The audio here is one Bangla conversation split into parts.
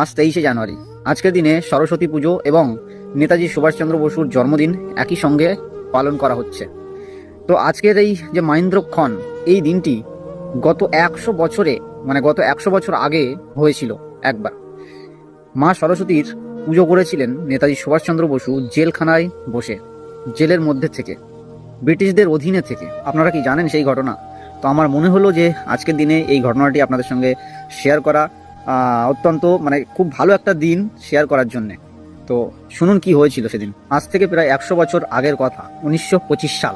আজ 23শে জানুয়ারি। আজকের দিনে সরস্বতী পুজো এবং নেতাজি সুভাষচন্দ্র বসুর জন্মদিন একই সঙ্গে পালন করা হচ্ছে। তো আজকের এই যে মহেন্দ্রক্ষণ, এই দিনটি গত 100 বছরে গত 100 বছর আগে হয়েছিল একবার। মা সরস্বতীর পুজো করেছিলেন নেতাজি সুভাষচন্দ্র বসু জেলখানায় বসে, জেলের মধ্যে থেকে, ব্রিটিশদের অধীনে থেকে। আপনারা কি জানেন সেই ঘটনা? তো আমার মনে হলো যে আজকের দিনে এই ঘটনাটি আপনাদের সঙ্গে শেয়ার করা অত্যন্ত খুব ভালো একটা দিন শেয়ার করার জন্যে। তো শুনুন কি হয়েছিল সেদিন। আজ থেকে প্রায় 100 বছর আগের কথা, 1925 সাল।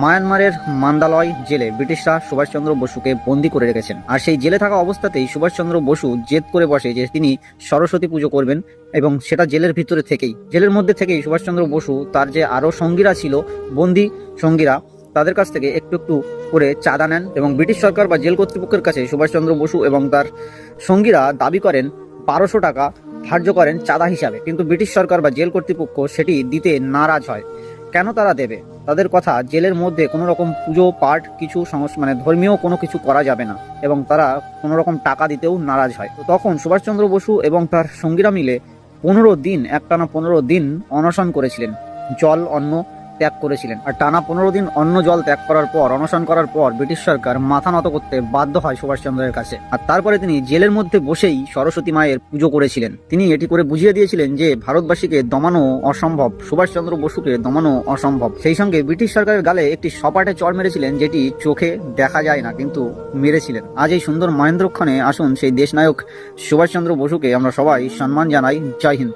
মায়ানমারের মান্দালয় জেলে ব্রিটিশরা সুভাষচন্দ্র বসুকে বন্দি করে রেখেছেন। আর সেই জেলে থাকা অবস্থাতেই সুভাষচন্দ্র বসু জেদ করে বসে যে তিনি সরস্বতী পুজো করবেন, এবং সেটা জেলের ভিতরে থেকেই, জেলের মধ্যে থেকেই সুভাষচন্দ্র বসু তার যে আরও সঙ্গীরা ছিল, বন্দি সঙ্গীরা, তাদের কাছ থেকে একটু একটু করে চাঁদা নেন, এবং ব্রিটিশ সরকার বা জেল কর্তৃপক্ষের কাছে সুভাষচন্দ্র বসু এবং তার সঙ্গীরা দাবি করেন 1200 টাকা ধার্য করেন চাঁদা হিসাবে। কিন্তু ব্রিটিশ সরকার বা জেল কর্তৃপক্ষ সেটি দিতে নারাজ হয়। কেন তারা দেবে? তাদের কথা, জেলের মধ্যে কোনো রকম পুজো পাঠ কিছু ধর্মীয় কোনো কিছু করা যাবে না, এবং তারা কোনো রকম টাকা দিতেও নারাজ হয়। তো তখন সুভাষচন্দ্র বসু এবং তার সঙ্গীরা মিলে 15 দিন, একটানা 15 দিন অনশন করেছিলেন, জল অন্ন ত্যাগ করেছিলেন। আর টানা 15 দিন অন্ন জল ত্যাগ করার পর, অনশন করার পর, ব্রিটিশ সরকার মাথা নত করতে বাধ্য হয় সুভাষচন্দ্রের কাছে। আর তারপরে তিনি জেলের মধ্যে বসেই সরস্বতী মায়ের পুজো করেছিলেন। তিনি এটি করে বুঝিয়ে দিয়েছিলেন যে ভারতবাসীকে দমানো অসম্ভব, সুভাষচন্দ্র বসুকে দমানো অসম্ভব। সেই সঙ্গে ব্রিটিশ সরকারের গালে একটি সপাটে চড় মেরেছিলেন, যেটি চোখে দেখা যায় না কিন্তু মেরেছিলেন। আজ এই সুন্দর মহেন্দ্রক্ষণে আসুন সেই দেশনায়ক সুভাষচন্দ্র বসুকে আমরা সবাই সম্মান জানাই। জয় হিন্দ।